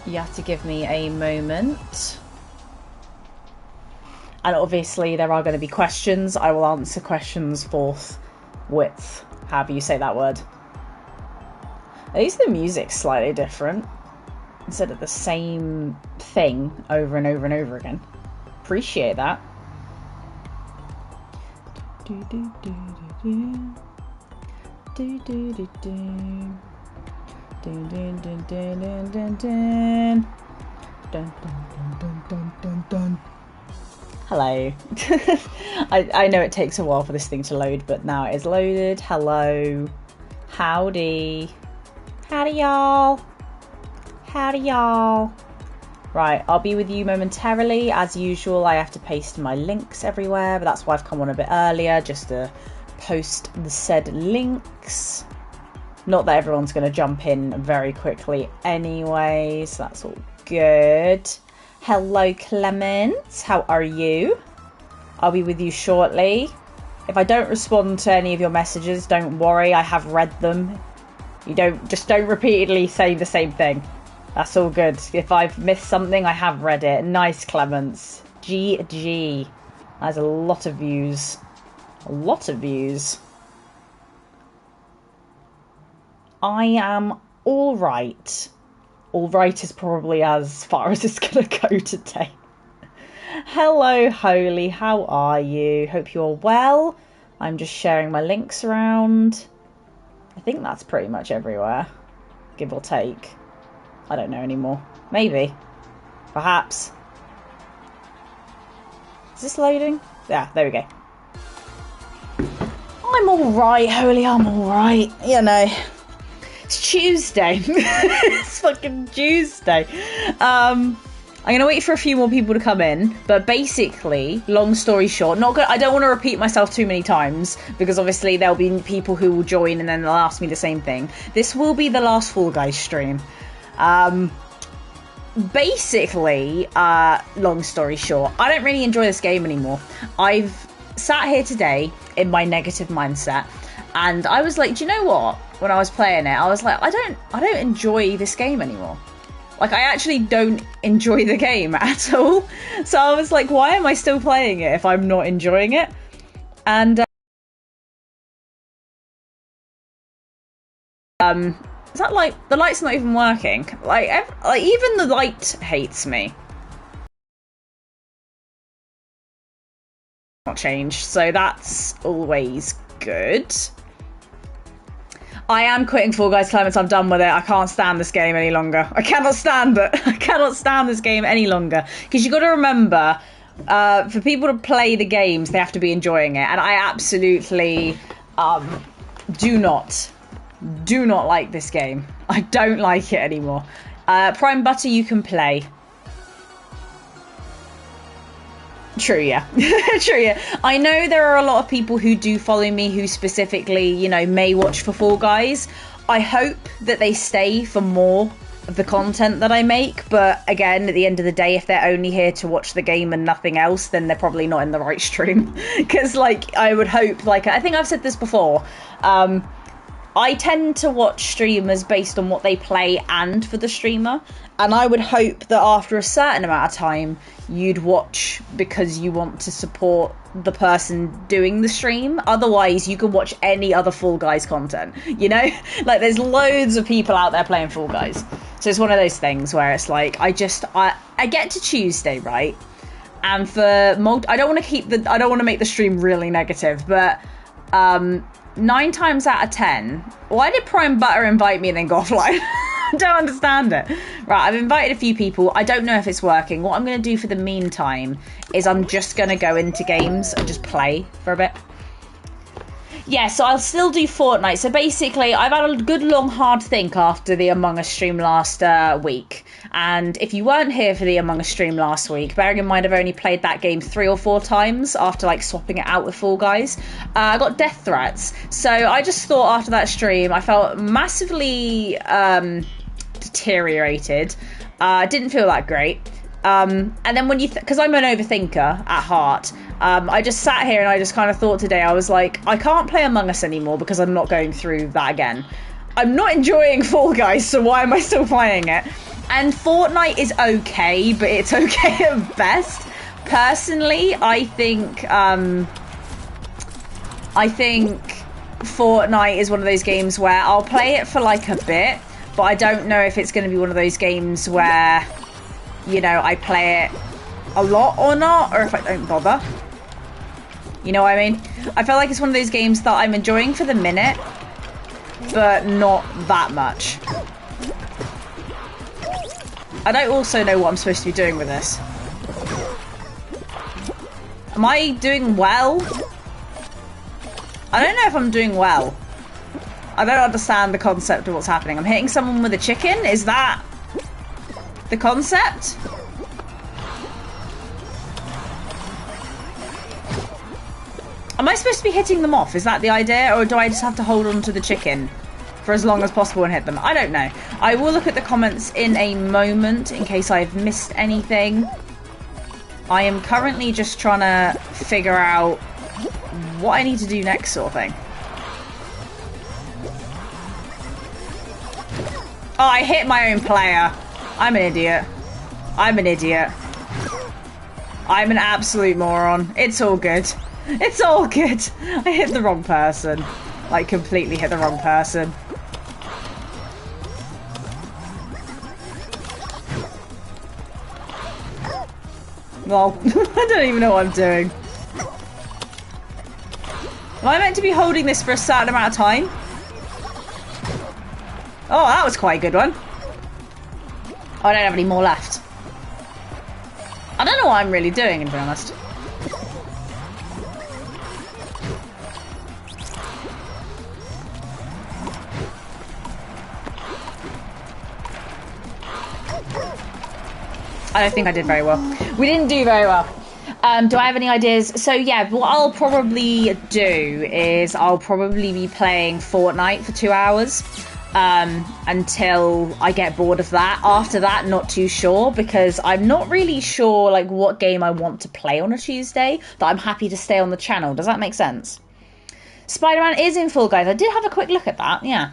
You have to give me a moment. And obviously there are going to be questions. I will answer questions forthwith, however you say that word. At least the music's slightly different, instead of the same thing over and over and over again. Appreciate that. Hello. I know it takes a while for this thing to load, but now it is loaded. Hello. Howdy. Howdy, y'all. Howdy, y'all. Right, I'll be with you momentarily. As usual, I have to paste my links everywhere, but that's why I've come on a bit earlier, just to post the said links. Not that everyone's going to jump in very quickly anyway, so that's all good. Hello, Clement. How are you? I'll be with you shortly. If I don't respond to any of your messages, don't worry, I have read them. You don't repeatedly say the same thing. That's all good. If I've missed something, I have read it. Nice, Clements. GG. That's a lot of views. A lot of views. I am all right. All right is probably as far as it's going to go today. Hello, Holy. How are you? Hope you're well. I'm just sharing my links around. I think that's pretty much everywhere. Give or take. I don't know anymore. Maybe. Perhaps. Is this loading? Yeah, there we go. I'm alright, Holy. I'm alright. You know. It's Tuesday. It's fucking Tuesday. I'm going to wait for a few more people to come in. But basically, long story short, I don't want to repeat myself too many times, because obviously there'll be people who will join and then they'll ask me the same thing. This will be the last Fall Guys stream. Basically, long story short, I don't really enjoy this game anymore. I've sat here today in my negative mindset, and I was like, do you know what? When I was playing it, I was like, I don't enjoy this game anymore. Like, I actually don't enjoy the game at all. So I was like, why am I still playing it if I'm not enjoying it? And is that like the light's not even working? Like even the light hates me. Not changed, so that's always good. I am quitting Fall Guys, Clements. I'm done with it. I can't stand this game any longer. I cannot stand it. I cannot stand this game any longer. Because you got to remember, for people to play the games, they have to be enjoying it. And I absolutely do not like this game. I don't like it anymore. Prime Butter, you can play. True, yeah. True, yeah. I know there are a lot of people who do follow me who specifically, you know, may watch for Fall Guys. I hope that they stay for more of the content that I make, but again, at the end of the day, if they're only here to watch the game and nothing else, then they're probably not in the right stream. Because, like, I would hope, like, I think I've said this before, I tend to watch streamers based on what they play and for the streamer. And I would hope that after a certain amount of time, you'd watch because you want to support the person doing the stream. Otherwise, you can watch any other Fall Guys content, you know? Like, there's loads of people out there playing Fall Guys. So it's one of those things where it's like, I get to Tuesday, right? And for I don't want to make the stream really negative, but 9 times out of 10, why did Prime Butter invite me and then go offline? I don't understand it. Right, I've invited a few people. I don't know if it's working. What I'm going to do for the meantime is I'm just going to go into games and just play for a bit. Yeah, so I'll still do Fortnite. So basically, I've had a good long hard think after the Among Us stream last week. And if you weren't here for the Among Us stream last week, bearing in mind I've only played that game 3 or 4 times after like swapping it out with Fall Guys, I got death threats. So I just thought after that stream, I felt massively deteriorated. Didn't feel that great. And then when because I'm an overthinker at heart, I just sat here and I just kind of thought today, I was like, I can't play Among Us anymore because I'm not going through that again. I'm not enjoying Fall Guys, so why am I still playing it? And Fortnite is okay, but it's okay at best. Personally, I think Fortnite is one of those games where I'll play it for like a bit, but I don't know if it's going to be one of those games where, you know, I play it a lot or not, or if I don't bother. You know what I mean? I feel like it's one of those games that I'm enjoying for the minute, but not that much. I don't also know what I'm supposed to be doing with this. Am I doing well? I don't know if I'm doing well. I don't understand the concept of what's happening. I'm hitting someone with a chicken? Is that the concept? Am I supposed to be hitting them off? Is that the idea? Or do I just have to hold on to the chicken for as long as possible and hit them? I don't know. I will look at the comments in a moment in case I've missed anything. I am currently just trying to figure out what I need to do next, sort of thing. Oh, I hit my own player. I'm an idiot. I'm an idiot. I'm an absolute moron. It's all good. It's all good. I hit the wrong person. Like, completely hit the wrong person. Well, I don't even know what I'm doing. Am I meant to be holding this for a certain amount of time? Oh, that was quite a good one. Oh, I don't have any more left. I don't know what I'm really doing, to be honest. I don't think I did very well. We didn't do very well. Do I have any ideas? So yeah, what I'll probably do is I'll probably be playing Fortnite for 2 hours until I get bored of that. After that, not too sure, because I'm not really sure like what game I want to play on a Tuesday, but I'm happy to stay on the channel. Does that make sense? Spider-Man is in Fall Guys. I did have a quick look at that, yeah.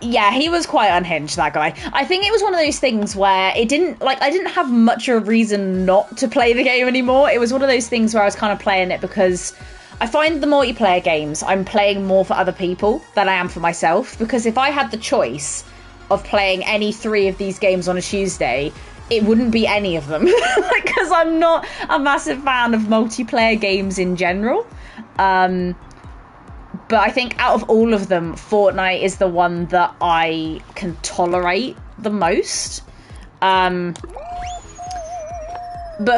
Yeah, he was quite unhinged, that guy. I think it was one of those things where it didn't, like, I didn't have much of a reason not to play the game anymore. It was one of those things where I was kind of playing it because I find the multiplayer games, I'm playing more for other people than I am for myself. Because if I had the choice of playing any 3 of these games on a Tuesday, it wouldn't be any of them. Because I'm not a massive fan of multiplayer games in general. But I think out of all of them, Fortnite is the one that I can tolerate the most. But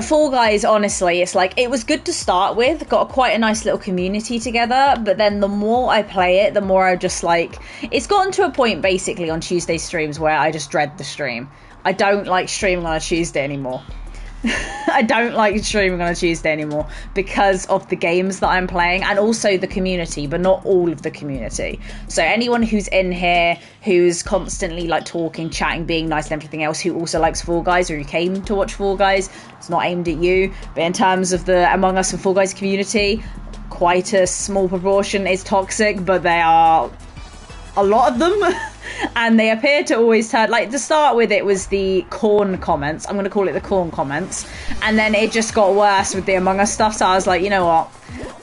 Fall Guys, honestly, it's like, it was good to start with, got quite a nice little community together, but then the more I play it, the more I just like, it's gotten to a point basically on Tuesday streams where I just dread the stream. I don't like streaming on a Tuesday anymore. I don't like streaming on a Tuesday anymore because of the games that I'm playing and also the community, but not all of the community. So anyone who's in here who's constantly like talking, chatting, being nice and everything else, who also likes Fall Guys or who came to watch Fall Guys, it's not aimed at you, but in terms of the Among Us and Fall Guys community, quite a small proportion is toxic, but they are a lot of them. And they appear to always turn, like, to start with it was the corn comments, I'm going to call it the corn comments, and then it just got worse with the Among Us stuff, so I was like, you know what,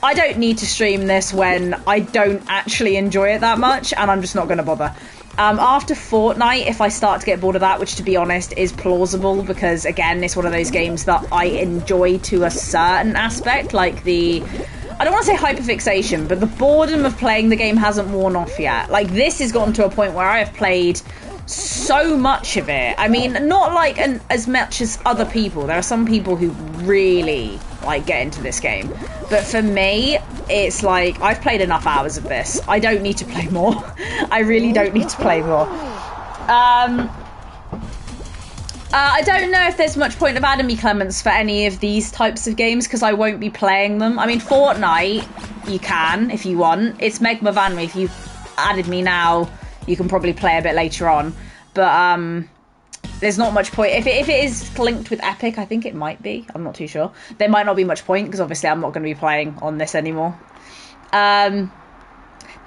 I don't need to stream this when I don't actually enjoy it that much, and I'm just not going to bother. After Fortnite, if I start to get bored of that, which to be honest is plausible, because again, it's one of those games that I enjoy to a certain aspect, like the, I don't want to say hyperfixation, but the boredom of playing the game hasn't worn off yet. Like, this has gotten to a point where I have played so much of it. I mean, not like as much as other people. There are some people who really like get into this game. But for me, it's like, I've played enough hours of this. I don't need to play more. I really don't need to play more. I don't know if there's much point of adding me, Clements, for any of these types of games, because I won't be playing them. I mean, Fortnite, you can, if you want. It's Megma Vanme. If you added me now, you can probably play a bit later on. But there's not much point. If it is linked with Epic, I think it might be. I'm not too sure. There might not be much point, because obviously I'm not going to be playing on this anymore.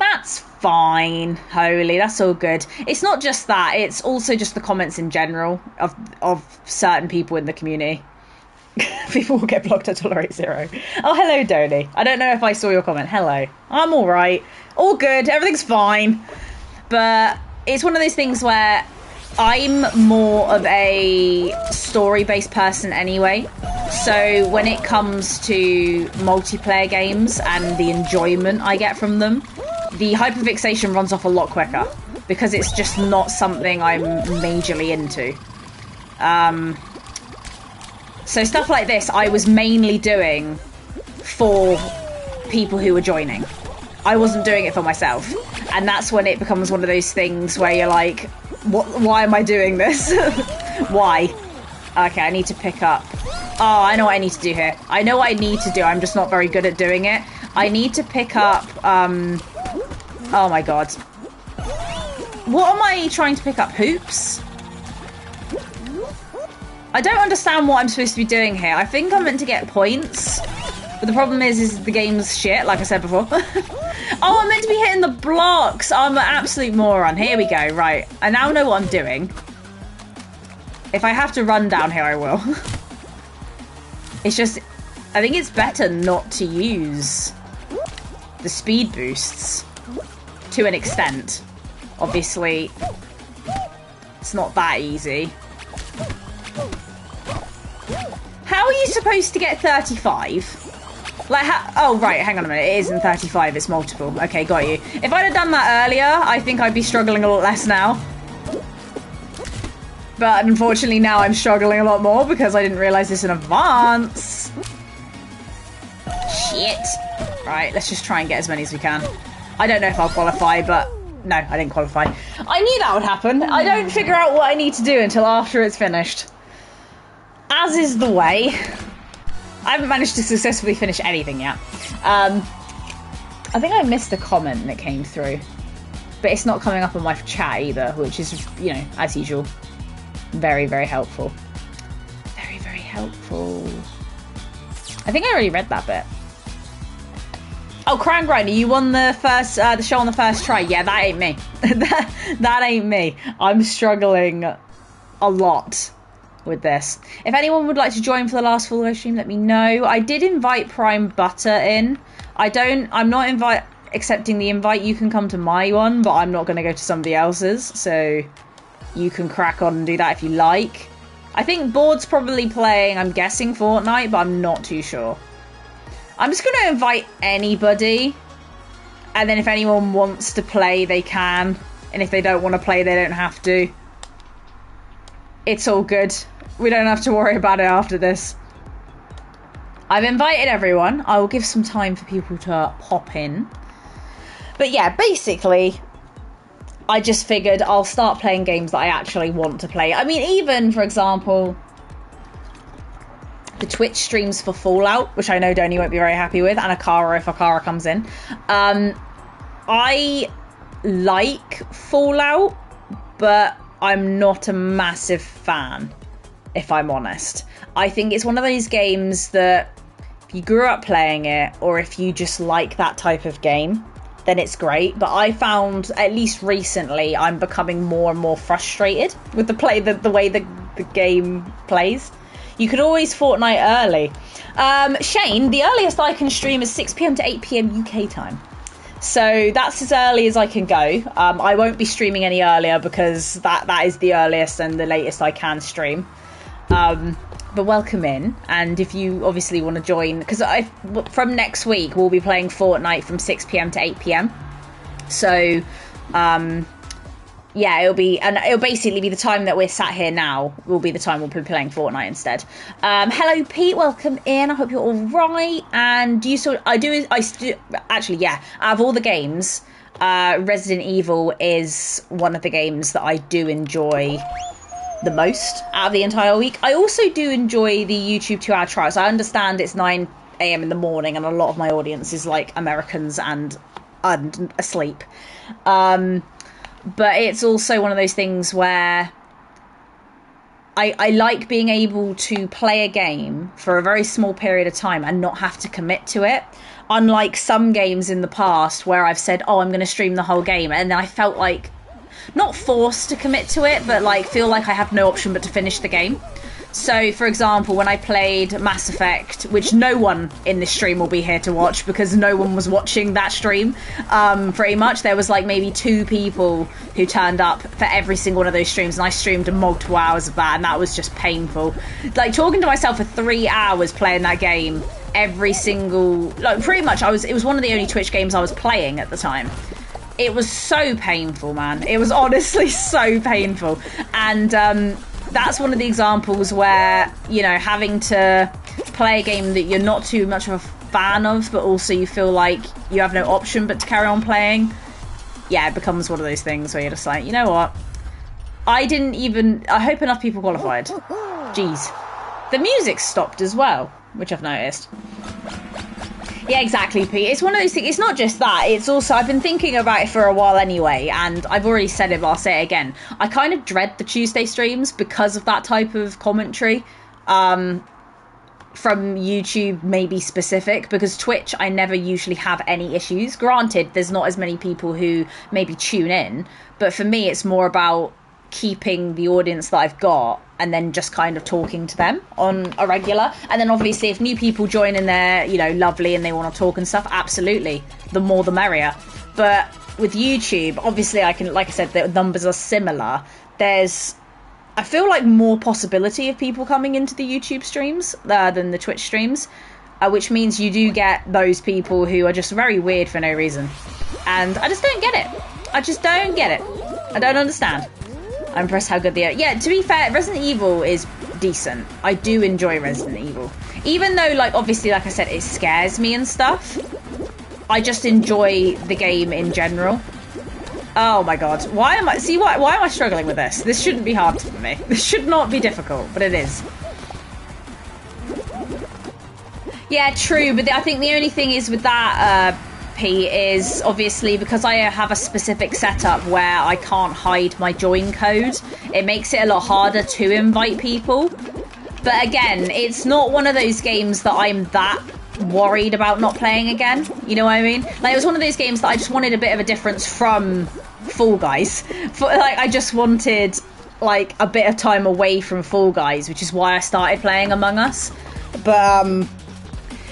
That's fine, Holy. That's all good. It's not just that. It's also just the comments in general of certain people in the community. People will get blocked at Tolerate Zero. Oh, hello, Donny. I don't know if I saw your comment. Hello. I'm all right. All good. Everything's fine. But it's one of those things where I'm more of a story-based person anyway. So when it comes to multiplayer games and the enjoyment I get from them, the hyperfixation runs off a lot quicker because it's just not something I'm majorly into. So stuff like this I was mainly doing for people who were joining. I wasn't doing it for myself. And that's when it becomes one of those things where you're like, why am I doing this? Why? Okay, I need to pick up. Oh, I know what I need to do here. I know what I need to do. I'm just not very good at doing it. I need to pick up, oh my god. What am I trying to pick up? Hoops? I don't understand what I'm supposed to be doing here. I think I'm meant to get points. But the problem is the game's shit, like I said before. Oh, I'm meant to be hitting the blocks. I'm an absolute moron. Here we go. Right. I now know what I'm doing. If I have to run down here, I will. It's just, I think it's better not to use the speed boosts to an extent. Obviously, it's not that easy. How are you supposed to get 35? Like, oh, right, hang on a minute. It isn't 35, it's multiple. Okay, got you. If I'd have done that earlier, I think I'd be struggling a lot less now. But unfortunately now I'm struggling a lot more because I didn't realise this in advance. Shit. Right, let's just try and get as many as we can. I don't know if I'll qualify, but no, I didn't qualify. I knew that would happen. I don't figure out what I need to do until after it's finished. As is the way. I haven't managed to successfully finish anything yet. I think I missed a comment that came through. But it's not coming up on my chat either, which is, you know, as usual, very, very helpful. Very, very helpful. I think I already read that bit. Oh, Crown Grinder, you won the first, the show on the first try. Yeah, that ain't me. that ain't me. I'm struggling a lot with this. If anyone would like to join for the last full live stream, let me know. I did invite Prime Butter in. I'm not accepting the invite. You can come to my one, but I'm not going to go to somebody else's. So you can crack on and do that if you like. I think Board's probably playing, I'm guessing, Fortnite, but I'm not too sure. I'm just going to invite anybody. And then if anyone wants to play, they can. And if they don't want to play, they don't have to. It's all good. We don't have to worry about it after this. I've invited everyone. I will give some time for people to pop in. But yeah, basically, I just figured I'll start playing games that I actually want to play. I mean, even, for example, the Twitch streams for Fallout, which I know Donny won't be very happy with, and Akara if Akara comes in. I like Fallout, but I'm not a massive fan, if I'm honest. I think it's one of those games that if you grew up playing it, or if you just like that type of game, then it's great. But I found, at least recently, I'm becoming more and more frustrated with the way the game plays. You could always Fortnite early. Shane, the earliest I can stream is 6 PM to 8 PM UK time. So that's as early as I can go. I won't be streaming any earlier because that is the earliest and the latest I can stream. But welcome in. And if you obviously want to join, because from next week we'll be playing Fortnite from 6 PM to 8 PM. So yeah, it'll basically be the time that we're sat here now will be the time we'll be playing Fortnite instead. Hello Pete, welcome in. I hope you're all right. And actually, yeah, out of all the games, Resident Evil is one of the games that I do enjoy the most out of the entire week. I also do enjoy the YouTube 2-hour trials. I understand it's 9 AM in the morning and a lot of my audience is like Americans and asleep. But it's also one of those things where I like being able to play a game for a very small period of time and not have to commit to it. Unlike some games in the past where I've said, oh, I'm going to stream the whole game, and then I felt like, not forced to commit to it, but like feel like I have no option but to finish the game. So, for example, when I played Mass Effect, which no one in this stream will be here to watch because no one was watching that stream, pretty much. There was like maybe 2 people who turned up for every single one of those streams, and I streamed multiple hours of that, and that was just painful. Like, talking to myself for 3 hours playing that game, every single... Like, pretty much, it was one of the only Twitch games I was playing at the time. It was so painful, man. It was honestly so painful. And, that's one of the examples where, you know, having to play a game that you're not too much of a fan of, but also you feel like you have no option but to carry on playing. Yeah, it becomes one of those things where you're just like, you know what? I hope enough people qualified. Jeez. The music stopped as well, which I've noticed. Yeah, exactly, Pete. It's one of those things. It's not just that. It's also, I've been thinking about it for a while anyway, and I've already said it, but I'll say it again. I kind of dread the Tuesday streams because of that type of commentary. From YouTube, maybe specific, because Twitch, I never usually have any issues. Granted, there's not as many people who maybe tune in, but for me, it's more about keeping the audience that I've got and then just kind of talking to them on a regular. And then obviously if new people join in there, you know, lovely, and they want to talk and stuff, absolutely, the more the merrier. But with YouTube, obviously I can, like I said, the numbers are similar. There's, I feel like, more possibility of people coming into the YouTube streams than the Twitch streams, which means you do get those people who are just very weird for no reason. And I just don't get it. I just don't get it. I don't understand. I'm impressed how good they are. Yeah, to be fair, Resident Evil is decent. I do enjoy Resident Evil. Even though, like, obviously, like I said, it scares me and stuff, I just enjoy the game in general. Oh my god. Why am I struggling with this? This shouldn't be hard for me. This should not be difficult, but it is. Yeah, true, but I think the only thing is with that, is obviously because I have a specific setup where I can't hide my join code, it makes it a lot harder to invite people. But again, it's not one of those games that I'm that worried about not playing again, you know what I mean? Like, it was one of those games that I just wanted a bit of a difference from Fall Guys. Like, I just wanted like a bit of time away from Fall Guys, which is why I started playing Among Us. But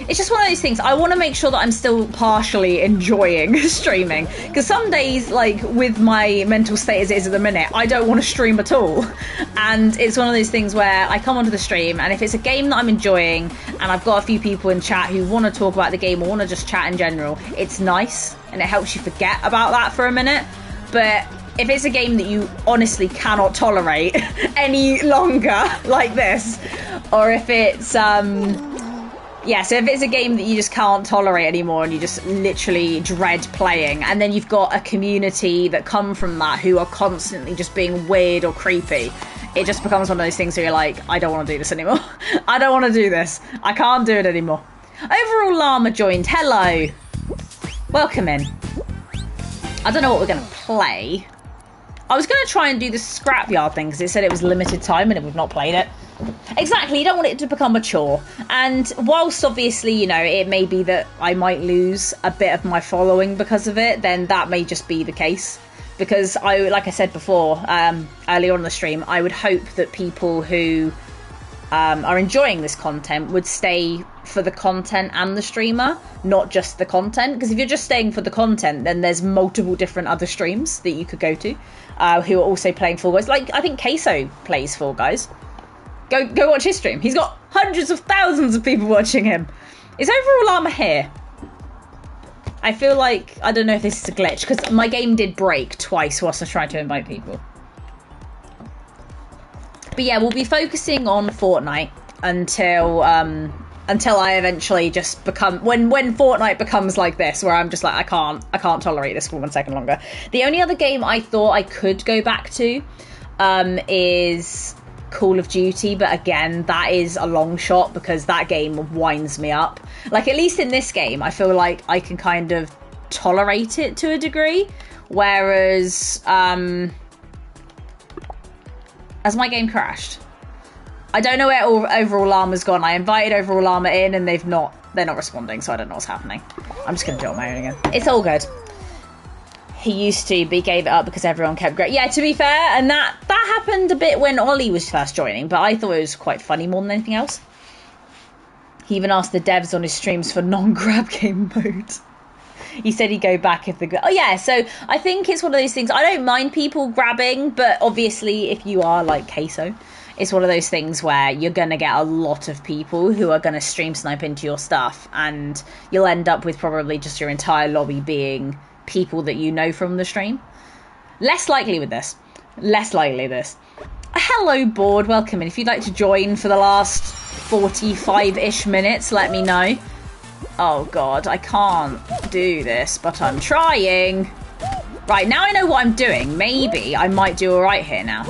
it's just one of those things. I want to make sure that I'm still partially enjoying streaming, because some days, like with my mental state as it is at the minute, I don't want to stream at all. And it's one of those things where I come onto the stream, and if it's a game that I'm enjoying and I've got a few people in chat who want to talk about the game or want to just chat in general, it's nice and it helps you forget about that for a minute. But if it's a game that you honestly cannot tolerate any longer, like this, or if it's yeah, so if it's a game that you just can't tolerate anymore and you just literally dread playing, and then you've got a community that come from that who are constantly just being weird or creepy, it just becomes one of those things where you're like, I don't want to do this anymore. I don't want to do this. I can't do it anymore. Overall Llama joined. Hello. Welcome in. I don't know what we're going to play. I was going to try and do the scrapyard thing because it said it was limited time and we've not played it. Exactly, you don't want it to become a chore. And whilst obviously, you know, it may be that I might lose a bit of my following because of it, then that may just be the case. Because like I said before, earlier on in the stream, I would hope that people who are enjoying this content would stay for the content and the streamer, not just the content. Because if you're just staying for the content, then there's multiple different other streams that you could go to who are also playing Fall Guys. Like, I think Queso plays Fall Guys. Go watch his stream. He's got hundreds of thousands of people watching him. Is Overall Llama here? I feel like, I don't know if this is a glitch, because my game did break twice whilst I tried to invite people. But yeah, we'll be focusing on Fortnite until I eventually just become, when Fortnite becomes like this, where I'm just like, I can't tolerate this for 1 second longer. The only other game I thought I could go back to is Call of Duty, but again, that is a long shot because that game winds me up. Like, at least in this game, I feel like I can kind of tolerate it to a degree, whereas has my game crashed? I don't know where Overall Llama's gone. I invited Overall Llama in and they've not They're not responding, so I don't know what's happening. I'm just going to do it on my own again. It's all good. He used to, but he gave it up because everyone kept growing. Yeah, to be fair, and that happened a bit when Ollie was first joining, but I thought it was quite funny more than anything else. He even asked the devs on his streams for non-grab game mode. He said he'd go back if the... Oh, yeah, so I think it's one of those things. I don't mind people grabbing, but obviously if you are like Queso, it's one of those things where you're going to get a lot of people who are going to stream snipe into your stuff, and you'll end up with probably just your entire lobby being people that you know from the stream. Less likely with this. Less likely this. Hello, board. Welcome in. If you'd like to join for the last 45-ish minutes, let me know. Oh, God. I can't do this, but I'm trying. Right, now I know what I'm doing. Maybe I might do all right here now.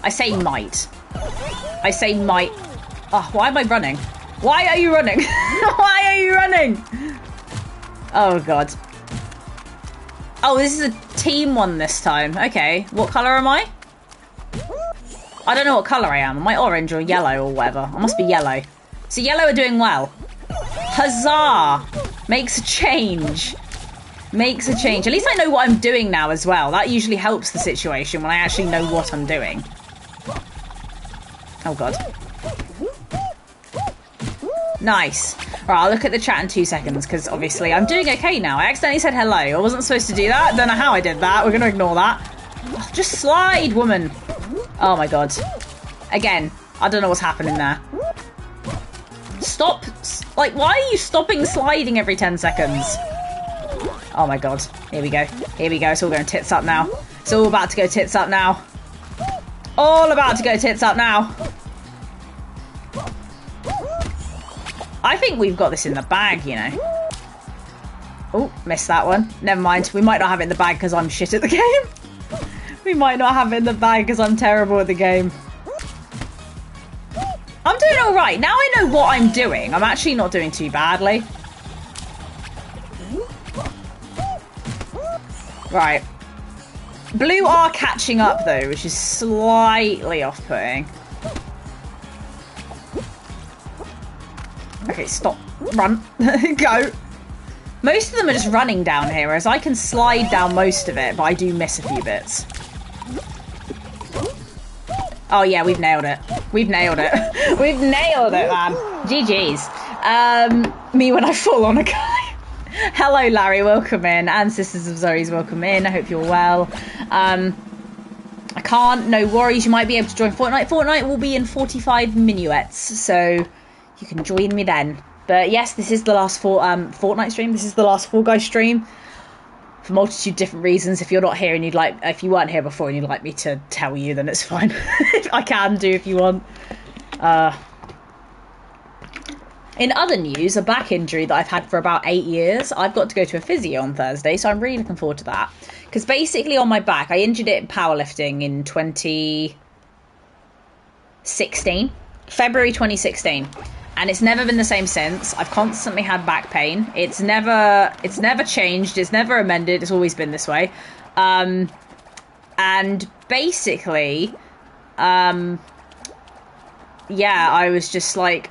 I say might. I say might. Oh, why am I running? Why are you running? Why are you running? Oh, God. Oh, this is a team one this time. Okay, what colour am I? I don't know what colour I am. Am I orange or yellow or whatever? I must be yellow. So yellow are doing well. Huzzah! Makes a change. Makes a change. At least I know what I'm doing now as well. That usually helps the situation when I actually know what I'm doing. Oh, God. Nice. Right, I'll look at the chat in 2 seconds, because obviously I'm doing okay now. I accidentally said hello. I wasn't supposed to do that. Don't know how I did that. We're going to ignore that. Oh, just slide, woman. Oh, my God. Again, I don't know what's happening there. Stop. Like, why are you stopping sliding every 10 seconds? Oh, my God. Here we go. Here we go. It's all going tits up now. It's all about to go tits up now. All about to go tits up now. I think we've got this in the bag, you know. Oh, missed that one. Never mind. We might not have it in the bag because I'm shit at the game. We might not have it in the bag because I'm terrible at the game. I'm doing all right. Now I know what I'm doing. I'm actually not doing too badly. Right. Blue are catching up, though, which is slightly off-putting. Okay, stop. Run. Go. Most of them are just running down here, whereas I can slide down most of it, but I do miss a few bits. Oh, yeah, we've nailed it. We've nailed it. We've nailed it, man. GG's. Me when I fall on a guy. Hello, Larry. Welcome in. And Sisters of Zoe's, welcome in. I hope you're well. I can't. No worries. You might be able to join Fortnite. Fortnite will be in 45 minuets, so you can join me then. But yes, this is the last Fortnite stream. This is the last Fall Guys stream. For a multitude of different reasons. If you're not here and if you weren't here before and you'd like me to tell you, then it's fine. I can do if you want. In other news, a back injury that I've had for about 8 years. I've got to go to a physio on Thursday, so I'm really looking forward to that. Because basically on my back, I injured it in powerlifting in 2016. February 2016. And it's never been the same since. I've constantly had back pain. It's never changed. It's never amended. It's always been this way. And basically, yeah, I was just like,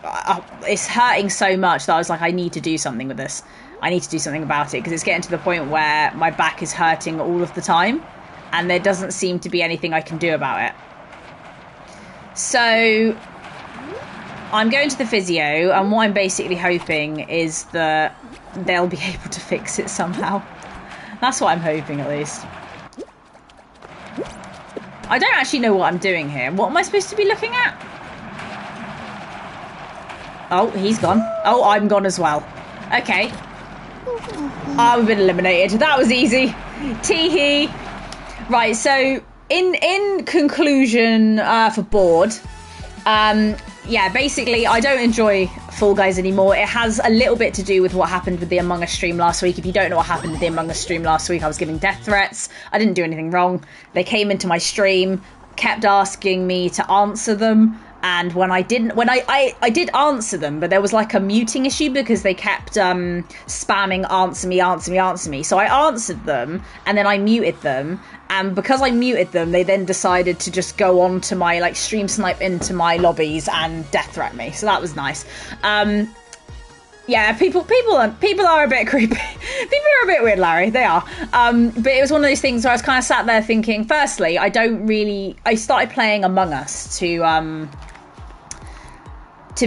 it's hurting so much that I was like, I need to do something with this. I need to do something about it because it's getting to the point where my back is hurting all of the time and there doesn't seem to be anything I can do about it. So I'm going to the physio, and what I'm basically hoping is that they'll be able to fix it somehow. That's what I'm hoping, at least. I don't actually know what I'm doing here. What am I supposed to be looking at? Oh, he's gone. Oh, I'm gone as well. Okay. Oh, we've been eliminated. That was easy. Tee-hee. Right, so in conclusion for board, yeah, basically, I don't enjoy Fall Guys anymore. It has a little bit to do with what happened with the Among Us stream last week. If you don't know what happened with the Among Us stream last week, I was giving death threats. I didn't do anything wrong. They came into my stream, kept asking me to answer them. And when I didn't, I did answer them, but there was like a muting issue because they kept spamming answer me, answer me, answer me. So I answered them and then I muted them. And because I muted them, they then decided to just go on to my like stream snipe into my lobbies and death threat me. So that was nice. Yeah, Yeah, people are a bit creepy. People are a bit weird, Larry. They are. But it was one of those things where I was kind of sat there thinking, firstly, I started playing Among Us to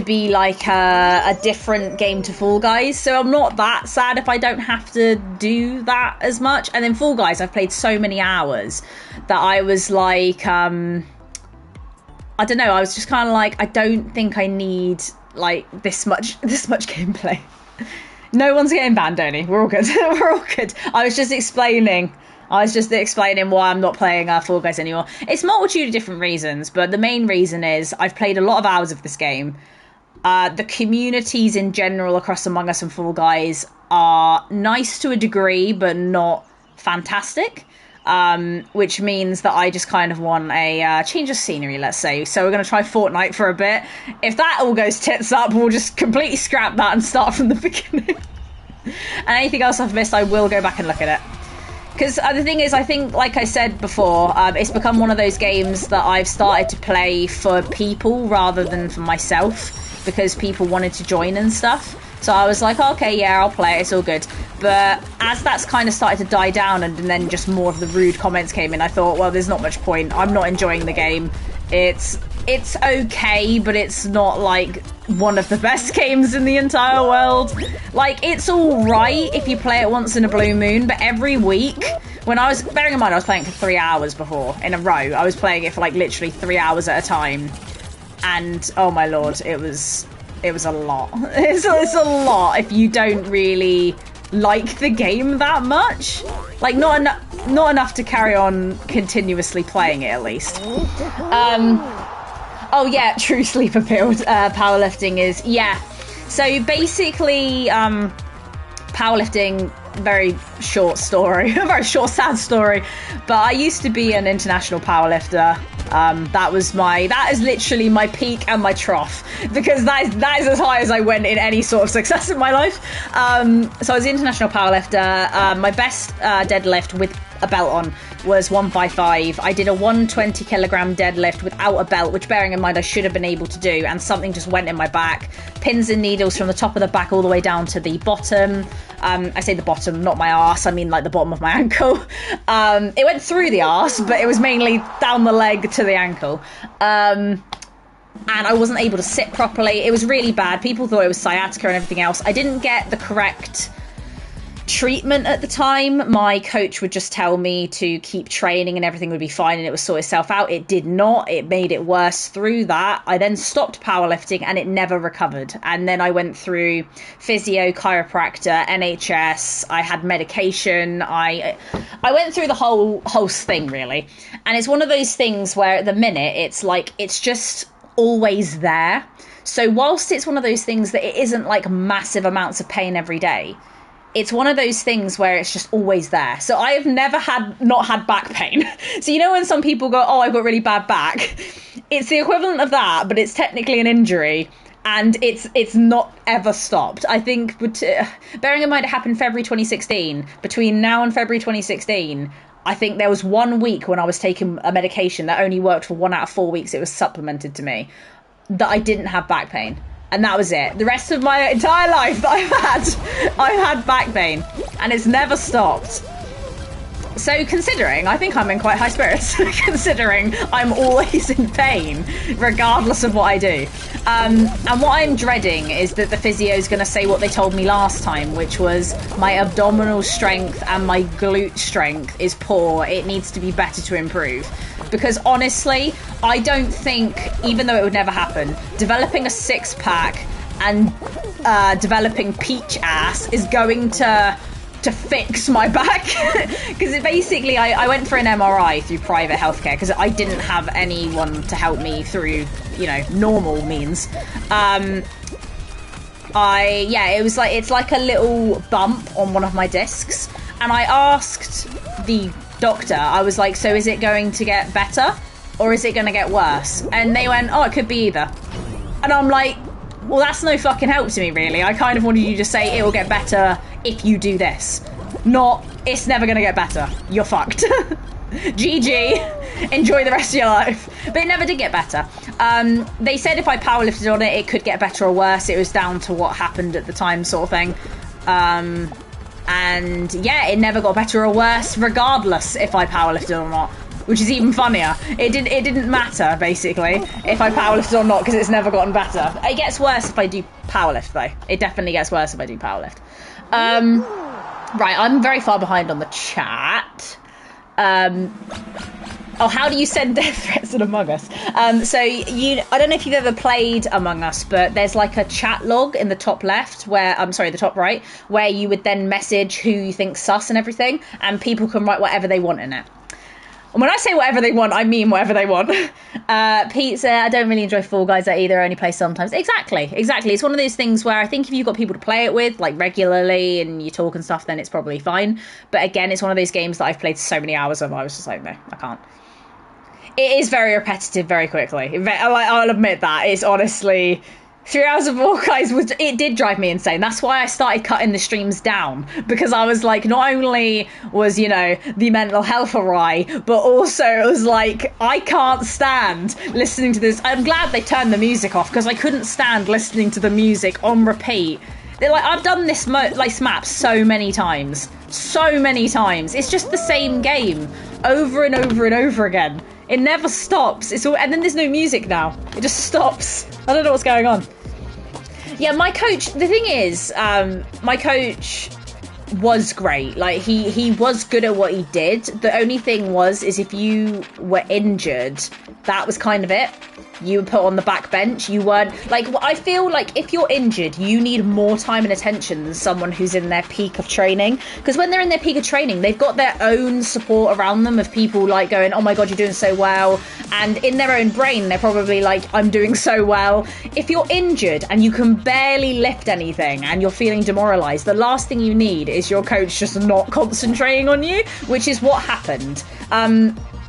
be like a different game to Fall Guys. So I'm not that sad if I don't have to do that as much. And then Fall Guys, I've played so many hours that I was like, I don't know. I was just kind of like, I don't think I need like this much gameplay. No one's getting banned, Donny. We're all good. We're all good. I was just explaining why I'm not playing Fall Guys anymore. It's a multitude of different reasons, but the main reason is I've played a lot of hours of this game. The communities in general across Among Us and Fall Guys are nice to a degree, but not fantastic. Which means that I just kind of want a change of scenery, let's say. So we're going to try Fortnite for a bit. If that all goes tits up, we'll just completely scrap that and start from the beginning. And anything else I've missed, I will go back and look at it. Because the thing is, I think, like I said before, it's become one of those games that I've started to play for people rather than for myself, because people wanted to join and stuff. So I was like, okay, yeah, I'll play it, it's all good. But as that's kind of started to die down and then just more of the rude comments came in, I thought, well, there's not much point. I'm not enjoying the game. It's okay, but it's not like one of the best games in the entire world. Like, it's all right if you play it once in a blue moon, but every week, bearing in mind I was playing it for 3 hours before in a row. I was playing it for like literally 3 hours at a time. And oh my lord, it was a lot. It's a lot if you don't really like the game that much. Like, not enough to carry on continuously playing it, at least. Oh yeah, true sleeper build. Powerlifting is, yeah. So basically, powerlifting, very short story, a very short, sad story. But I used to be an international powerlifter. That is literally my peak and my trough, because that is as high as I went in any sort of success in my life. So I was an international powerlifter. My best deadlift with a belt on was 155. I did a 120 kilogram deadlift without a belt, which, bearing in mind, I should have been able to do, and something just went in my back. Pins and needles from the top of the back all the way down to the bottom. I say the bottom, not my arse. I mean like the bottom of my ankle. It went through the arse, but it was mainly down the leg to the ankle. And I wasn't able to sit properly. It was really bad. People thought it was sciatica and everything else. I didn't get the correct treatment at the time. My coach would just tell me to keep training and everything would be fine and it would sort itself out. It did not. It made it worse through that. I then stopped powerlifting and it never recovered. And then I went through physio, chiropractor, NHS. I had medication. I went through the whole thing, really. And it's one of those things where at the minute it's like it's just always there. So whilst it's one of those things that it isn't like massive amounts of pain every day, it's one of those things where it's just always there. So I have never not had back pain. So you know when some people go, oh, I've got really bad back? It's the equivalent of that, but it's technically an injury. And it's not ever stopped. I think, bearing in mind it happened February 2016, between now and February 2016, I think there was 1 week when I was taking a medication that only worked for 1 out of 4 weeks. It was supplemented to me that I didn't have back pain. And that was it. The rest of my entire life that I've had back pain, and it's never stopped. So considering, I think I'm in quite high spirits, considering I'm always in pain, regardless of what I do. And what I'm dreading is that the physio is going to say what they told me last time, which was my abdominal strength and my glute strength is poor. It needs to be better to improve. Because honestly, I don't think, even though it would never happen, developing a six-pack and developing peach ass is going to fix my back. Because basically I went for an MRI through private healthcare because I didn't have anyone to help me through, you know, normal means. It was like, it's like a little bump on one of my discs, and I asked the doctor, I was like, so is it going to get better or is it going to get worse? And they went, oh, it could be either. And I'm like, well, that's no fucking help to me, really. I kind of wanted you to say it will get better if you do this, not it's never going to get better. You're fucked. GG. Enjoy the rest of your life. But it never did get better. They said if I powerlifted on it, it could get better or worse. It was down to what happened at the time, sort of thing. And yeah, it never got better or worse, regardless if I powerlifted or not. Which is even funnier. It didn't matter, basically, if I powerlifted or not, because it's never gotten better. It gets worse if I do powerlift, though. It definitely gets worse if I do powerlift. Right, I'm very far behind on the chat. Oh, how do you send death threats in Among Us? So I don't know if you've ever played Among Us, but there's like a chat log in the top left where, the top right, where you would then message who you think's sus and everything, and people can write whatever they want in it. And when I say whatever they want, I mean whatever they want. Pete said, I don't really enjoy Fall Guys either, I only play sometimes. Exactly. It's one of those things where I think if you've got people to play it with, like regularly, and you talk and stuff, then it's probably fine. But again, it's one of those games that I've played so many hours of, I was just like, no, I can't. It is very repetitive very quickly. I'll admit that. It's honestly... 3 hours of Fall Guys, it did drive me insane. That's why I started cutting the streams down, because I was like, not only was, the mental health awry, but also it was like, I can't stand listening to this. I'm glad they turned the music off, because I couldn't stand listening to the music on repeat. They're like, I've done this map so many times. It's just the same game over and over and over again. It never stops. And then there's no music now. It just stops. I don't know what's going on. Yeah, my coach, the thing is, my coach was great. Like, he was good at what he did. The only thing is if you were injured, that was kind of it. You were put on the back bench. You weren't, like, I feel like if you're injured, you need more time and attention than someone who's in their peak of training. Because when they're in their peak of training, they've got their own support around them of people like going, oh my God, you're doing so well. And in their own brain, they're probably like, I'm doing so well. If you're injured and you can barely lift anything and you're feeling demoralized, the last thing you need is your coach just not concentrating on you, which is what happened.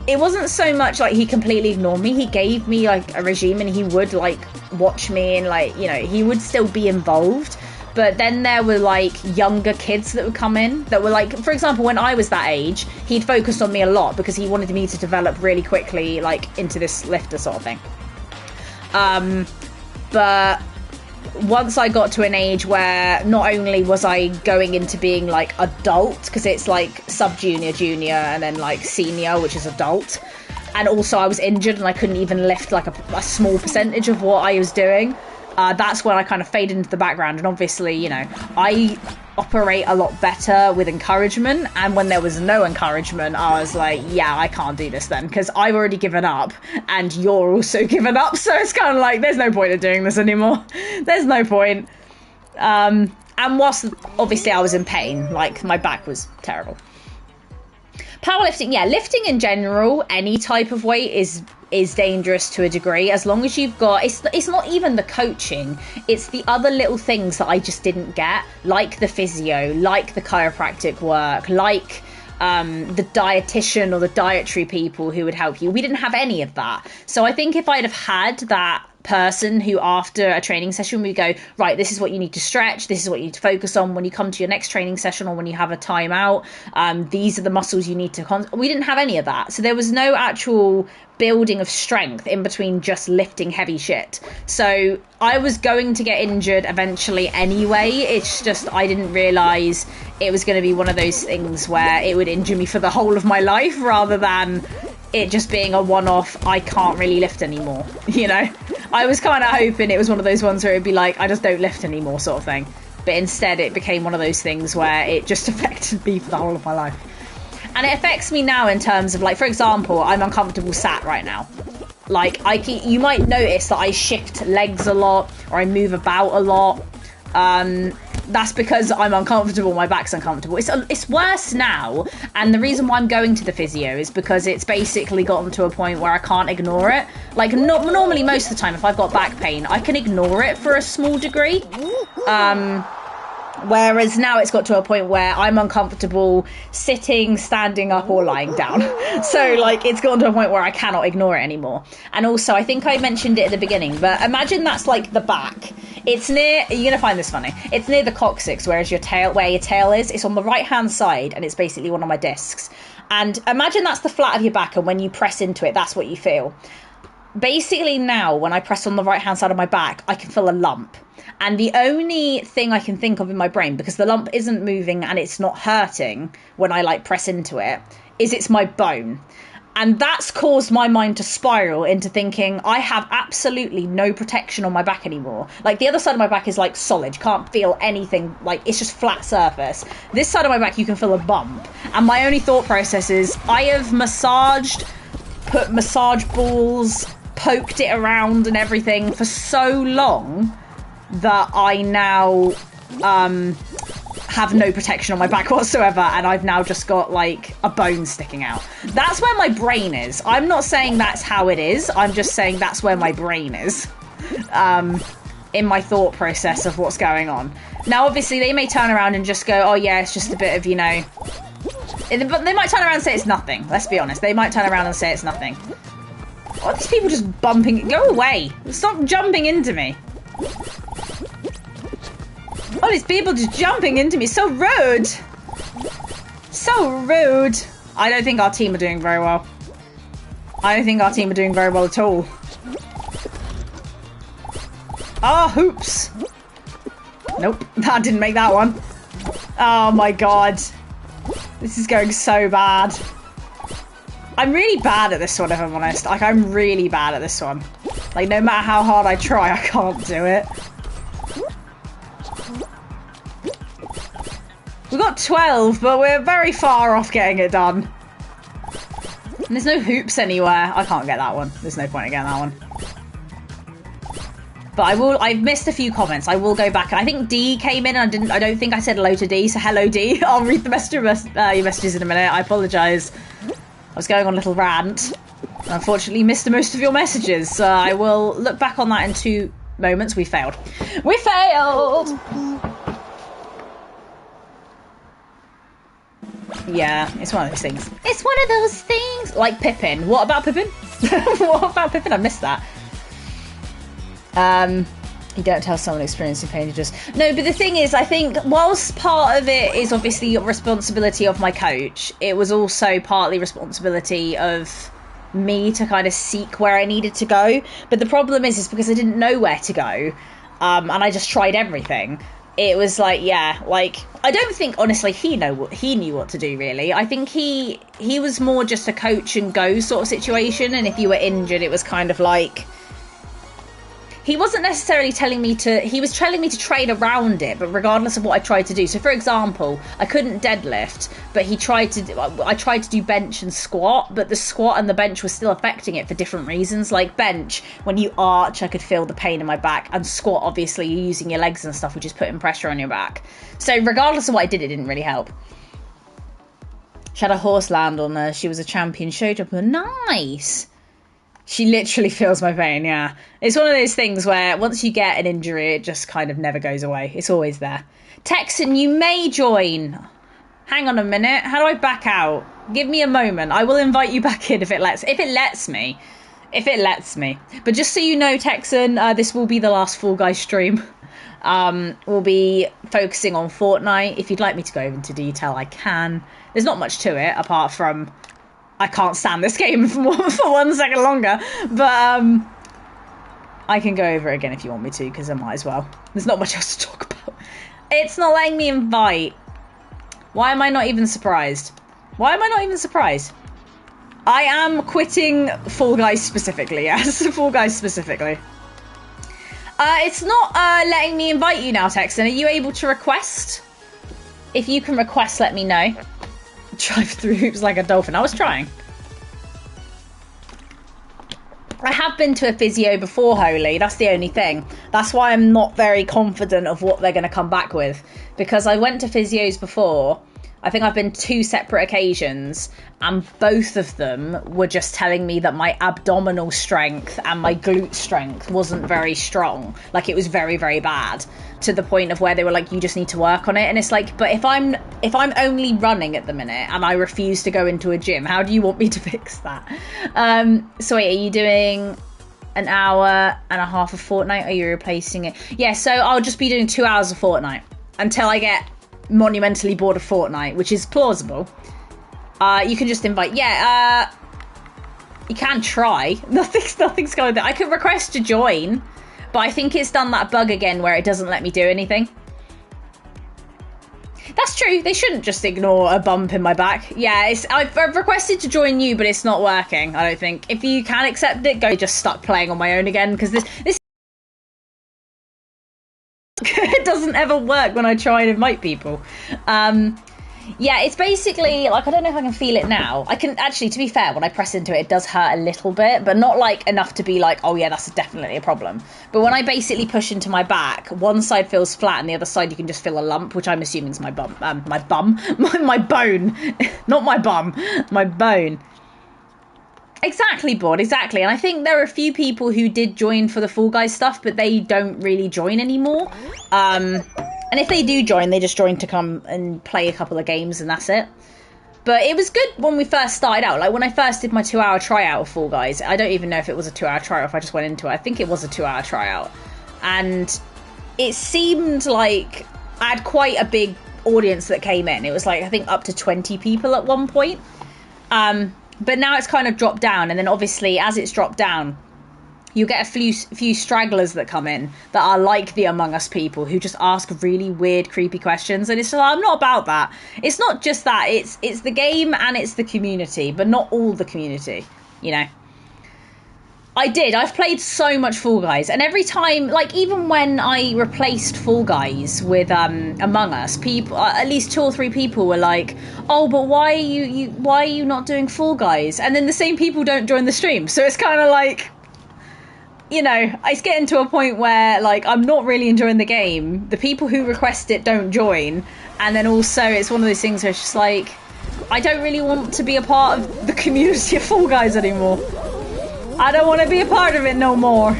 It wasn't so much like he completely ignored me. He gave me like a regime and he would like watch me and like, he would still be involved. But then there were like younger kids that would come in that were like, for example, when I was that age, he'd focused on me a lot because he wanted me to develop really quickly, like into this lifter sort of thing. But once I got to an age where not only was I going into being like adult, because it's like sub-junior, junior, and then like senior, which is adult, and also I was injured and I couldn't even lift like a small percentage of what I was doing, that's when I kind of faded into the background. And obviously, I operate a lot better with encouragement, and when there was no encouragement, I was like, yeah, I can't do this then, because I've already given up and you're also given up, so it's kind of like there's no point in doing this anymore. There's no point. And whilst obviously I was in pain, like my back was terrible. Powerlifting, yeah, lifting in general, any type of weight is dangerous to a degree, as long as you've got, it's not even the coaching, it's the other little things that I just didn't get, like the physio, like the chiropractic work, like the dietitian or the dietary people who would help you. We didn't have any of that. So I think if I'd have had that person who after a training session we go, right, this is what you need to stretch, this is what you need to focus on when you come to your next training session or when you have a timeout, these are the muscles you need to we didn't have any of that. So there was no actual building of strength in between just lifting heavy shit. So I was going to get injured eventually anyway. It's just I didn't realize it was going to be one of those things where it would injure me for the whole of my life, rather than it just being a one-off, I can't really lift anymore, I was kind of hoping it was one of those ones where it'd be like, I just don't lift anymore sort of thing. But instead it became one of those things where it just affected me for the whole of my life. And it affects me now in terms of, like, for example, I'm uncomfortable sat right now. Like, you might notice that I shift legs a lot, or I move about a lot. That's because I'm uncomfortable, my back's uncomfortable. It's worse now, and the reason why I'm going to the physio is because it's basically gotten to a point where I can't ignore it. Like, normally most of the time, if I've got back pain, I can ignore it for a small degree. Whereas now it's got to a point where I'm uncomfortable sitting, standing up, or lying down. So, like, it's gotten to a point where I cannot ignore it anymore. And also, I think I mentioned it at the beginning, but imagine that's like the back. It's near, you're going to find this funny, it's near the coccyx, whereas where your tail is. It's on the right-hand side, and it's basically one of my discs. And imagine that's the flat of your back, and when you press into it, that's what you feel. Basically now, when I press on the right-hand side of my back, I can feel a lump. And the only thing I can think of in my brain, because the lump isn't moving and it's not hurting when I like press into it, is it's my bone. And that's caused my mind to spiral into thinking I have absolutely no protection on my back anymore. Like, the other side of my back is like solid. You can't feel anything. Like, it's just flat surface. This side of my back, you can feel a bump. And my only thought process is I have put massage balls, poked it around and everything for so long that I now have no protection on my back whatsoever, and I've now just got like a bone sticking out. That's where my brain is. I'm not saying that's how it is. I'm just saying that's where my brain is in my thought process of what's going on. Now, obviously, they may turn around and just go, oh yeah, it's just a bit of, you know... But they might turn around and say it's nothing. Let's be honest. They might turn around and say it's nothing. Oh, these people just bumping... Go away. Stop jumping into me. Oh, these people just jumping into me. So rude. So rude. I don't think our team are doing very well. I don't think our team are doing very well at all. Oh, hoops. Nope. I didn't make that one. Oh my god. This is going so bad. I'm really bad at this one, if I'm honest. Like, I'm really bad at this one. Like, no matter how hard I try, I can't do it. We got 12, but we're very far off getting it done. And there's no hoops anywhere. I can't get that one. There's no point in getting that one. But I've missed a few comments. I will go back. I think D came in and I don't think I said hello to D, so hello D. I'll read the your messages in a minute. I apologise. I was going on a little rant. And unfortunately missed most of your messages. I will look back on that in 2 moments. We failed. We failed! Yeah, it's one of those things. It's one of those things! Like Pippin. What about Pippin? What about Pippin? I missed that. You don't tell someone experiencing pain, you just... No, but the thing is, I think, whilst part of it is obviously responsibility of my coach, it was also partly responsibility of me to kind of seek where I needed to go. But the problem is because I didn't know where to go, and I just tried everything. It was like, yeah, like, I don't think, honestly, he knew what to do, really. I think he was more just a coach and go sort of situation, and if you were injured, it was kind of like... He wasn't necessarily telling me to... He was telling me to train around it, but regardless of what I tried to do. So, for example, I couldn't deadlift, but I tried to do bench and squat, but the squat and the bench was still affecting it for different reasons. Like bench, when you arch, I could feel the pain in my back, and squat, obviously, you're using your legs and stuff, which is putting pressure on your back. So, regardless of what I did, it didn't really help. She had a horse land on her. She was a champion show jumper. Nice! She literally feels my pain, yeah. It's one of those things where once you get an injury, it just kind of never goes away. It's always there. Texan, you may join. Hang on a minute. How do I back out? Give me a moment. I will invite you back in if it lets me. If it lets me. But just so you know, Texan, this will be the last Fall Guys stream. We'll be focusing on Fortnite. If you'd like me to go into detail, I can. There's not much to it, apart from... I can't stand this game for 1 second longer, but I can go over it again if you want me to, because I might as well. There's not much else to talk about. It's not letting me invite. Why am I not even surprised? Why am I not even surprised? I am quitting Fall Guys specifically, yes. Fall Guys specifically. It's not letting me invite you now, Texan. Are you able to request? If you can request, let me know. Drive through hoops like a dolphin. I was trying. I have been to a physio before, Holy. That's the only thing. That's why I'm not very confident of what they're going to come back with. Because I went to physios before. I think I've been 2 separate occasions. And both of them were just telling me that my abdominal strength and my glute strength wasn't very strong. Like, it was very, very bad. To the point of where they were like, you just need to work on it. And it's like, but if I'm only running at the minute and I refuse to go into a gym, how do you want me to fix that? So wait, are you doing an hour and a half of Fortnite, or are you replacing it? Yeah, so I'll just be doing 2 hours of Fortnite until I get monumentally bored of Fortnite, which is plausible. You can just invite. Yeah, you can try. Nothing's going there. I could request to join, but I think it's done that bug again where it doesn't let me do anything. That's true. They shouldn't just ignore a bump in my back. Yeah, I've requested to join you, but it's not working, I don't think. If you can accept it, go just stuck playing on my own again, because this it doesn't ever work when I try and invite people. Yeah, it's basically, like, I don't know if I can feel it now. I can, actually, to be fair, when I press into it, it does hurt a little bit, but not, like, enough to be like, oh, yeah, that's definitely a problem. But when I basically push into my back, one side feels flat, and the other side you can just feel a lump, which I'm assuming is my bum. My bone. Not my bum. My bone. Exactly, Bod, exactly. And I think there are a few people who did join for the Fall Guys stuff, but they don't really join anymore. And if they do join, they just join to come and play a couple of games and that's it. But it was good when we first started out. Like when I first did my 2-hour tryout of Fall Guys, I don't even know if it was a 2-hour tryout, if I just went into it. I think it was a 2-hour tryout. And it seemed like I had quite a big audience that came in. It was like, I think up to 20 people at one point. But now it's kind of dropped down. And then obviously as it's dropped down, you get a few stragglers that come in that are like the Among Us people who just ask really weird, creepy questions. And it's like, I'm not about that. It's not just that. It's the game and it's the community, but not all the community, you know. I've played so much Fall Guys, and every time, like even when I replaced Fall Guys with Among Us, people, at least 2 or 3 people were like, "Oh, but why are you not doing Fall Guys?" And then the same people don't join the stream, so it's kind of like, you know, it's getting to a point where like I'm not really enjoying the game. The people who request it don't join, and then also it's one of those things where it's just like, I don't really want to be a part of the community of Fall Guys anymore. I don't want to be a part of it no more.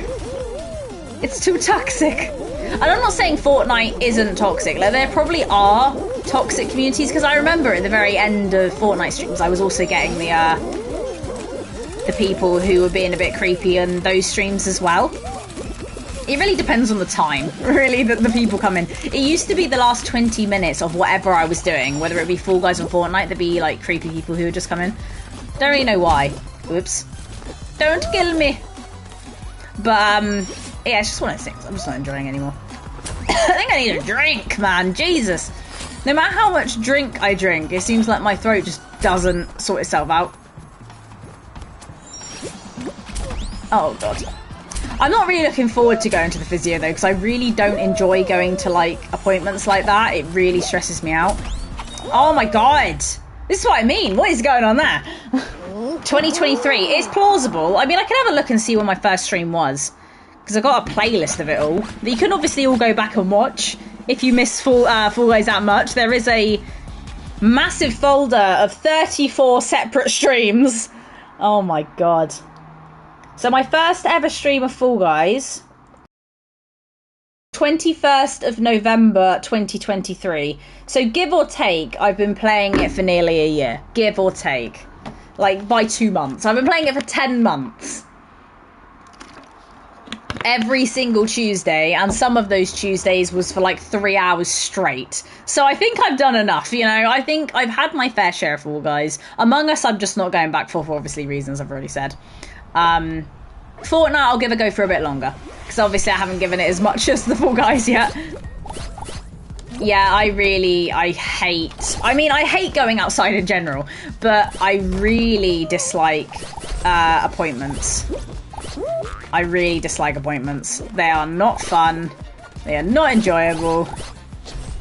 It's too toxic. And I'm not saying Fortnite isn't toxic. Like, there probably are toxic communities, because I remember at the very end of Fortnite streams, I was also getting the people who were being a bit creepy in those streams as well. It really depends on the time, really, that the people come in. It used to be the last 20 minutes of whatever I was doing, whether it be Fall Guys or Fortnite, there'd be like creepy people who would just come in. Don't really know why. Oops. Don't kill me. But, yeah, it's just one of those things. I'm just not enjoying anymore. I think I need a drink, man. Jesus. No matter how much drink I drink, it seems like my throat just doesn't sort itself out. Oh, God. I'm not really looking forward to going to the physio, though, because I really don't enjoy going to, like, appointments like that. It really stresses me out. Oh, my God. This is what I mean. What is going on there? 2023. It's plausible. I mean, I can have a look and see when my first stream was, because I've got a playlist of it all that you can obviously all go back and watch if you miss Fall Guys that much. There is a massive folder of 34 separate streams. Oh, my God. So my first ever stream of Fall Guys, 21st of November 2023. So give or take, I've been playing it for nearly a year. Give or take. Like, by 2 months. I've been playing it for 10 months. Every single Tuesday, and some of those Tuesdays was for like 3 hours straight. So I think I've done enough, you know. I think I've had my fair share of Fall Guys. Among Us, I'm just not going back for obviously reasons I've already said. Fortnite, I'll give a go for a bit longer, because obviously I haven't given it as much as the Fall Guys yet. Yeah, I hate going outside in general, but I really dislike appointments. I really dislike appointments. They are not fun. They are not enjoyable.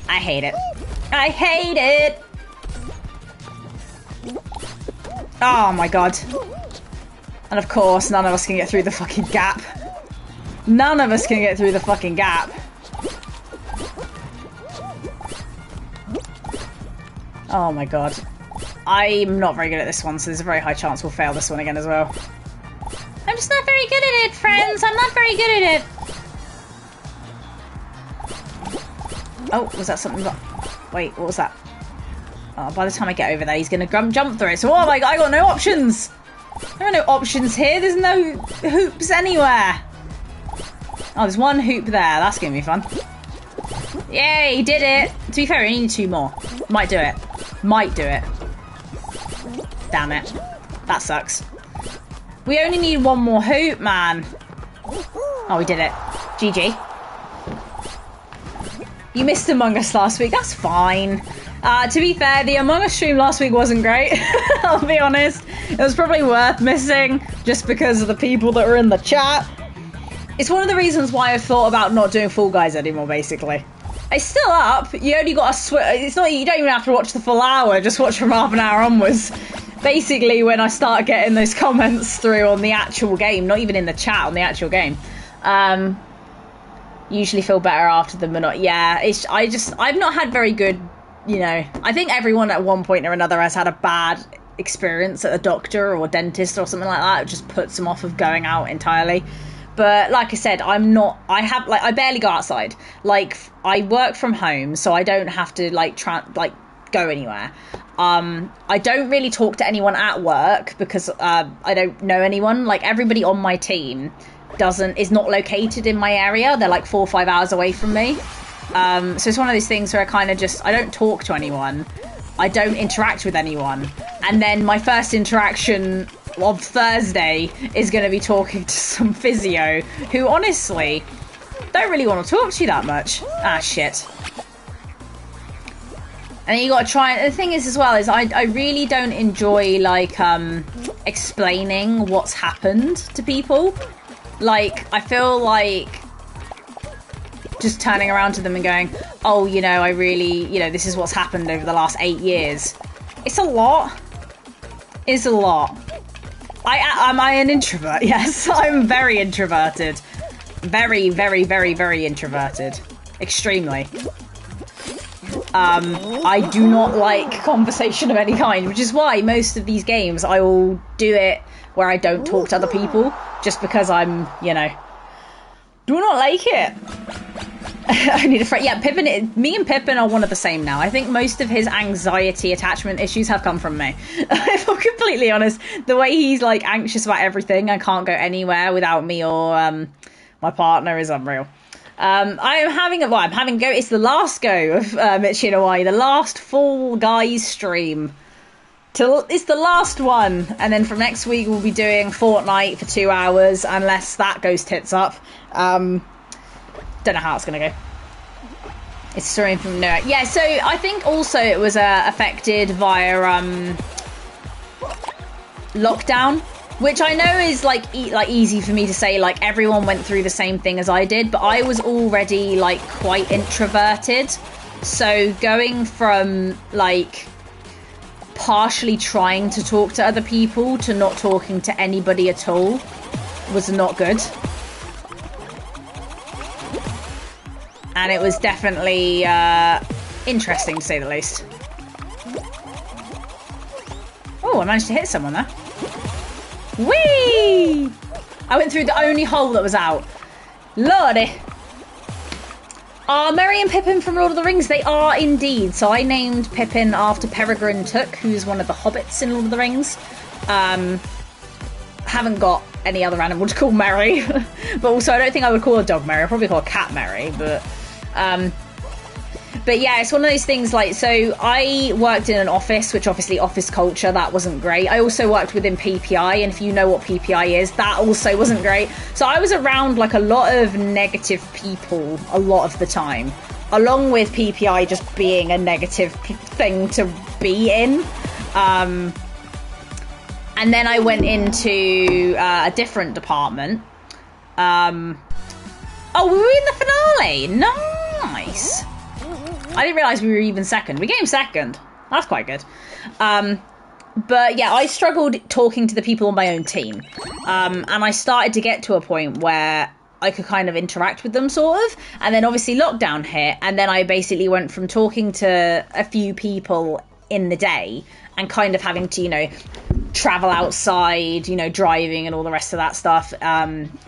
I hate it. I hate it! Oh my God. And of course, none of us can get through the fucking gap. None of us can get through the fucking gap. Oh my God. I'm not very good at this one, so there's a very high chance we'll fail this one again as well. I'm just not very good at it, friends. I'm not very good at it. Oh, was that something? Wait, what was that? Oh, by the time I get over there, he's going to jump through it. So, oh my God, I got no options. There are no options here. There's no hoops anywhere. Oh, there's one hoop there. That's going to be fun. Yay, did it. To be fair, I need 2 more. Might do it. Might do it. Damn it. That sucks. We only need one more hoop, man. Oh, we did it. GG. You missed Among Us last week. That's fine. To be fair, the Among Us stream last week wasn't great. I'll be honest. It was probably worth missing just because of the people that were in the chat. It's one of the reasons why I've thought about not doing Fall Guys anymore, basically. It's still up. You only got to it's not. You don't even have to watch the full hour. Just watch from half an hour onwards. Basically, when I start getting those comments through on the actual game, not even in the chat, on the actual game, usually feel better after them or not. Yeah, I've not had very good, you know, I think everyone at one point or another has had a bad experience at a doctor or dentist or something like that. It just puts them off of going out entirely. But like I said, I barely go outside. Like, I work from home, so I don't have to go anywhere. I don't really talk to anyone at work because I don't know anyone. Like, everybody on my team is not located in my area. They're like 4 or 5 hours away from me. So it's one of those things where I kind of I don't talk to anyone. I don't interact with anyone. And then my first interaction of Thursday is going to be talking to some physio who honestly don't really want to talk to you that much. Ah, shit. And then you got to try. The thing is, as well, is I really don't enjoy explaining what's happened to people. Like, I feel like just turning around to them and going, oh, you know, I really, you know, this is what's happened over the last 8 years. It's a lot. It's a lot. Am I an introvert? Yes, I'm very introverted. Very, very, very, very introverted. Extremely. I do not like conversation of any kind, which is why most of these games I will do it where I don't talk to other people, just because I'm, you know, do not like it. I need a friend. Yeah, me and Pippin are one of the same now. I think most of his anxiety attachment issues have come from me. If I'm completely honest, the way he's like anxious about everything and can't go anywhere without me or my partner is unreal. It's the last go of Mitchie in Hawaii, the last Fall Guys stream. It's the last one, and then from next week we'll be doing Fortnite for 2 hours, unless that goes tits up. Don't know how it's gonna go. It's streaming from nowhere. Yeah, so I think also it was affected via lockdown, which I know is like easy for me to say. Like, everyone went through the same thing as I did, but I was already like quite introverted. So going from like partially trying to talk to other people to not talking to anybody at all was not good. And it was definitely interesting, to say the least. Oh, I managed to hit someone there. Whee! I went through the only hole that was out. Lordy. Are Merry and Pippin from Lord of the Rings? They are indeed. So I named Pippin after Peregrine Took, who's one of the hobbits in Lord of the Rings. Haven't got any other animal to call Merry. But also, I don't think I would call a dog Merry. I'd probably call a cat Merry, but yeah, it's one of those things. Like, so I worked in an office, which obviously office culture, that wasn't great. I also worked within PPI, and if you know what PPI is, that also wasn't great. So I was around like a lot of negative people a lot of the time, along with PPI just being a negative thing to be in. And then I went into a different department. Oh, we were in the finale. Nice. I didn't realise we were even second. We came second. That's quite good. But yeah, I struggled talking to the people on my own team. And I started to get to a point where I could kind of interact with them, sort of. And then obviously lockdown hit. And then I basically went from talking to a few people in the day and kind of having to, you know, travel outside, you know, driving and all the rest of that stuff,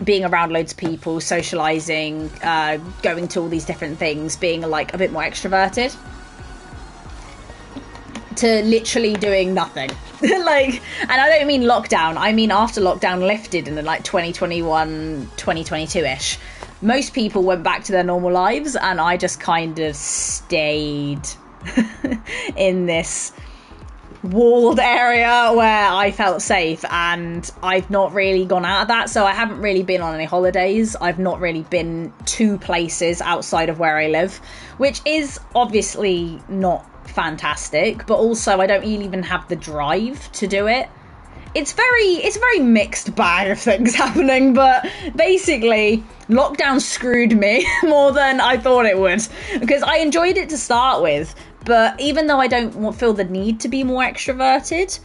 being around loads of people, socialising, going to all these different things, being like a bit more extroverted, to literally doing nothing. Like, and I don't mean lockdown, I mean after lockdown lifted in like 2021, 2022-ish. Most people went back to their normal lives, and I just kind of stayed in this walled area where I felt safe, and I've not really gone out of that. So I haven't really been on any holidays. I've not really been to places outside of where I live, which is obviously not fantastic, but also I don't even have the drive to do it. It's a very mixed bag of things happening, but basically lockdown screwed me more than I thought it would, because I enjoyed it to start with, but even though I don't feel the need to be more extroverted,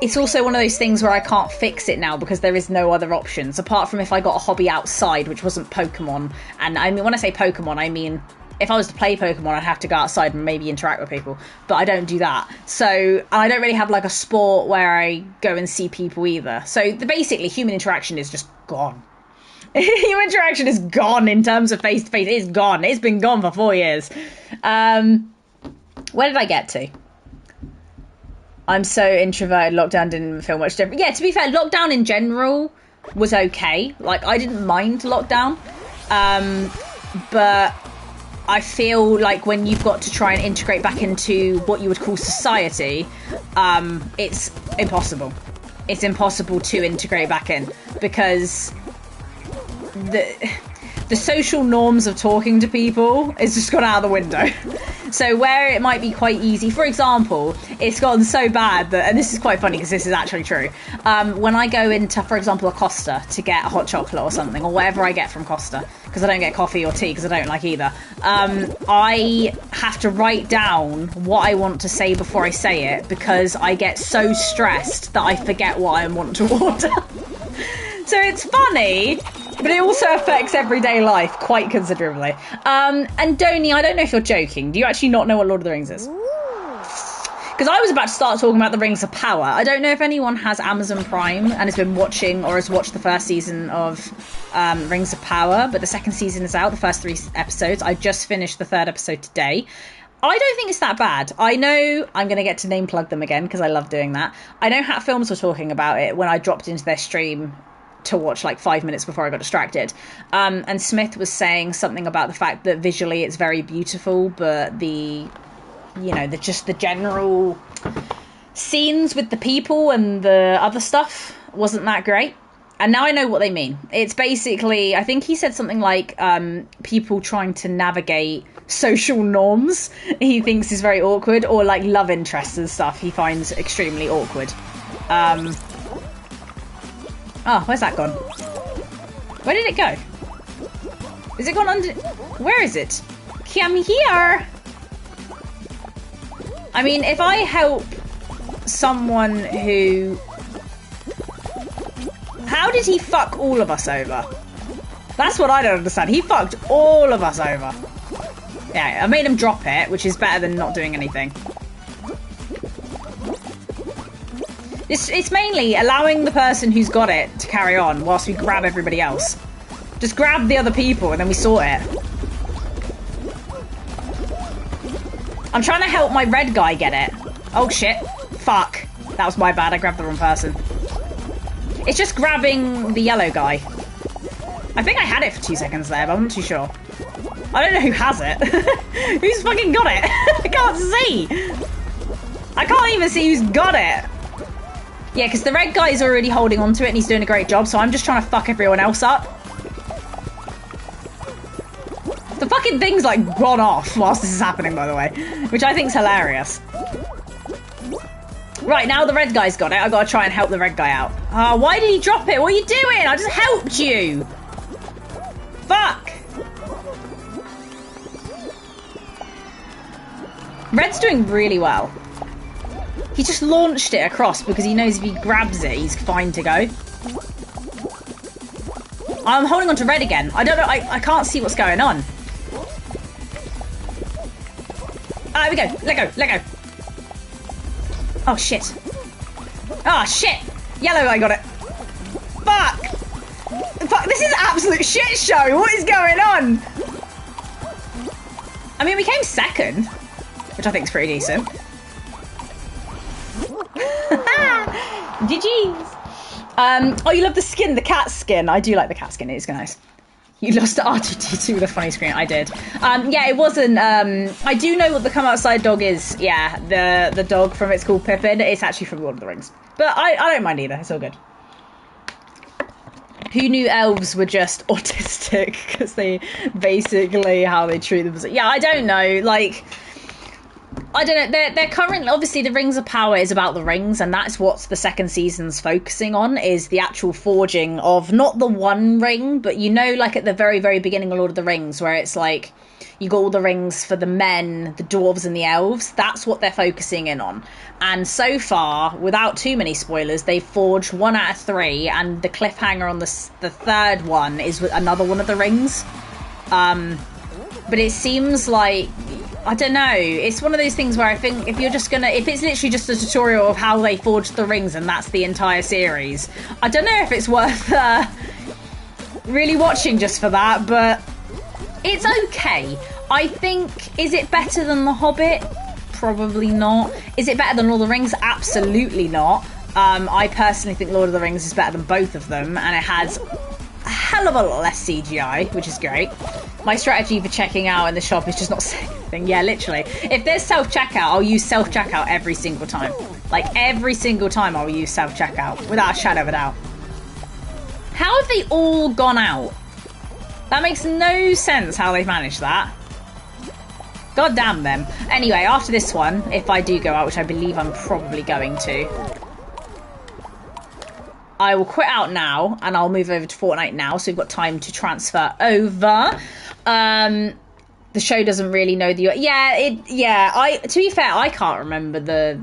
it's also one of those things where I can't fix it now because there is no other options apart from if I got a hobby outside, which wasn't Pokemon. And I mean, when I say Pokemon, I mean if I was to play Pokemon, I'd have to go outside and maybe interact with people, but I don't do that. So I don't really have like a sport where I go and see people either. So basically human interaction is just gone. Human interaction is gone in terms of face-to-face. It's gone. It's been gone for 4 years. Where did I get to? I'm so introverted. Lockdown didn't feel much different. Yeah, to be fair, lockdown in general was okay. Like, I didn't mind lockdown. But I feel like when you've got to try and integrate back into what you would call society, it's impossible. It's impossible to integrate back in because the social norms of talking to people is just gone out of the window. So where it might be quite easy, for example, it's gotten so bad that, and this is quite funny because this is actually true, when I go into, for example, a Costa to get a hot chocolate or something, or whatever I get from Costa, because I don't get coffee or tea because I don't like either, I have to write down what I want to say before I say it because I get so stressed that I forget what I want to order. So it's funny, but it also affects everyday life quite considerably. And Donnie, I don't know if you're joking. Do you actually not know what Lord of the Rings is? Because I was about to start talking about the Rings of Power. I don't know if anyone has Amazon Prime and has been watching or has watched the first season of Rings of Power, but the second season is out, the first 3 episodes. I just finished the 3rd episode today. I don't think it's that bad. I know I'm going to get to name plug them again because I love doing that. I know Hat Films were talking about it when I dropped into their stream to watch like 5 minutes before I got distracted. And Smith was saying something about the fact that visually it's very beautiful, but the general scenes with the people and the other stuff wasn't that great. And now I know what they mean. It's basically, I think he said something like people trying to navigate social norms he thinks is very awkward, or like love interests and stuff he finds extremely awkward. Oh, where's that gone? Where did it go? Is it gone under... Where is it? Come here! I mean, if I help someone who... How did he fuck all of us over? That's what I don't understand. He fucked all of us over. Yeah, I made him drop it, which is better than not doing anything. It's mainly allowing the person who's got it to carry on whilst we grab everybody else. Just grab the other people and then we sort it. I'm trying to help my red guy get it. Oh shit. Fuck. That was my bad. I grabbed the wrong person. It's just grabbing the yellow guy. I think I had it for 2 seconds there, but I'm not too sure. I don't know who has it. Who's fucking got it? I can't see. I can't even see who's got it. Yeah, because the red guy's already holding on to it and he's doing a great job, so I'm just trying to fuck everyone else up. The fucking thing's like gone off whilst this is happening, by the way, which I think's hilarious. Right, now the red guy's got it, I've got to try and help the red guy out. Oh, why did he drop it? What are you doing? I just helped you. Fuck. Red's doing really well. He just launched it across because he knows if he grabs it, he's fine to go. I'm holding on to red again. I don't know. I can't see what's going on. Ah, there we go. Let go. Let go. Oh, shit. Oh, shit. Yellow guy got it. Fuck. Fuck. This is an absolute shit show. What is going on? I mean, we came second, which I think is pretty decent. GG's. Oh, you love the skin, the cat skin. I do like the cat skin. It is nice. You lost to R2-D2 with a funny screen. I did. Yeah, it wasn't. I do know what the come outside dog is. Yeah, the dog from It's Called Pippin. It's actually from Lord of the Rings. But I don't mind either. It's all good. Who knew elves were just autistic? Because they basically how they treat them. Yeah, I don't know. Like, I don't know. They're currently, obviously, the Rings of Power is about the rings, and that's what the second season's focusing on, is the actual forging of not the one ring, but you know, like at the very, very beginning of Lord of the Rings, where it's like you got all the rings for the men, the dwarves, and the elves. That's what they're focusing in on. And so far, without too many spoilers, they've forged 1 out of 3, and the cliffhanger on the third one is with another one of the rings. But it seems like, I don't know, it's one of those things where I think if it's literally just a tutorial of how they forged the rings and that's the entire series, I don't know if it's worth really watching just for that, but it's okay. I think, is it better than The Hobbit? Probably not. Is it better than Lord of the Rings? Absolutely not. I personally think Lord of the Rings is better than both of them, and it has a hell of a lot less CGI, which is great. My strategy for checking out in the shop is just not saying anything. Yeah, literally. If there's self-checkout, I'll use self-checkout every single time. Like, every single time I'll use self-checkout, without a shadow of a doubt. How have they all gone out? That makes no sense how they've managed that. God damn them. Anyway, after this one, if I do go out, which I believe I'm probably going to, I will quit out now, and I'll move over to Fortnite now, so we've got time to transfer over. The show doesn't really know the... to be fair, I can't remember the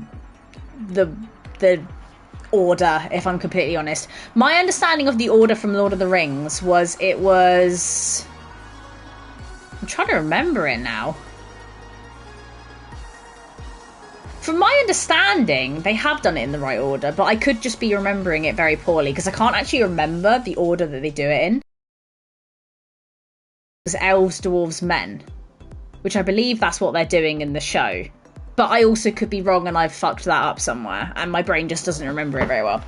order, if I'm completely honest. My understanding of the order from Lord of the Rings was I'm trying to remember it now. From my understanding, they have done it in the right order, but I could just be remembering it very poorly, because I can't actually remember the order that they do it in. It's elves, dwarves, men, which I believe that's what they're doing in the show. But I also could be wrong and I've fucked that up somewhere, and my brain just doesn't remember it very well.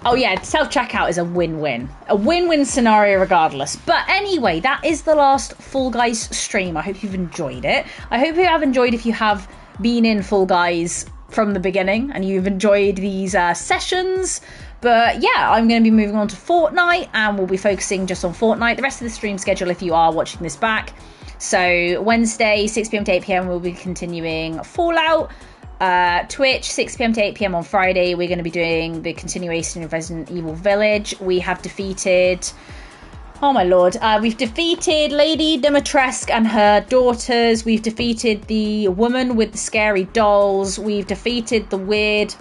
Oh yeah, self-checkout is a win-win. A win-win scenario regardless. But anyway, that is the last Fall Guys stream. I hope you've enjoyed it. I hope you have enjoyed if you have been in Fall Guys from the beginning and you've enjoyed these sessions. But yeah, I'm going to be moving on to Fortnite, and we'll be focusing just on Fortnite. The rest of the stream schedule, if you are watching this back. So Wednesday, 6 p.m. to 8 p.m, we'll be continuing Fallout. Twitch, 6 p.m. to 8 p.m. on Friday, we're going to be doing the continuation of Resident Evil Village. We have defeated... Oh my lord. We've defeated Lady Dimitrescu and her daughters. We've defeated the woman with the scary dolls. We've defeated the weird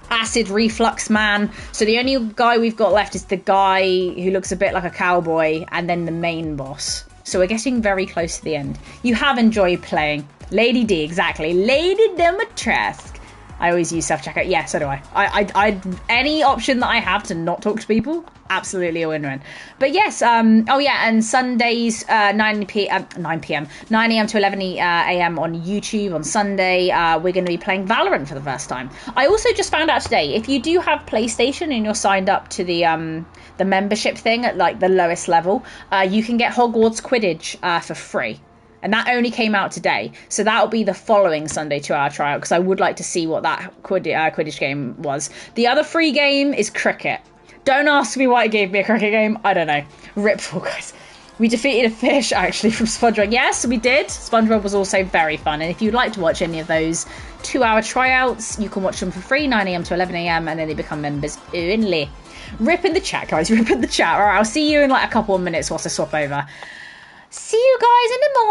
acid reflux man. So the only guy we've got left is the guy who looks a bit like a cowboy, and then the main boss. So we're getting very close to the end. You have enjoyed playing. Lady D, exactly. Lady Dimitrescu. I always use self-checkout. Yeah, so do I. I any option that I have to not talk to people, absolutely a win-win. But yes, oh yeah, and Sundays, 9 a.m. to 11 a.m. on YouTube on Sunday, we're going to be playing Valorant for the first time. I also just found out today, if you do have PlayStation and you're signed up to the membership thing at like the lowest level, you can get Hogwarts Quidditch for free. And that only came out today. So that'll be the following Sunday 2-hour trial, because I would like to see what that Quidditch game was. The other free game is cricket. Don't ask me why it gave me a cricket game. I don't know. Rip Fall Guys. We defeated a fish, actually, from SpongeBob. Yes, we did. SpongeBob was also very fun. And if you'd like to watch any of those 2-hour tryouts, you can watch them for free, 9 a.m. to 11 a.m. And then they become members only. Rip in the chat, guys. Rip in the chat. All right, I'll see you in like a couple of minutes whilst I swap over. See you guys in the moment.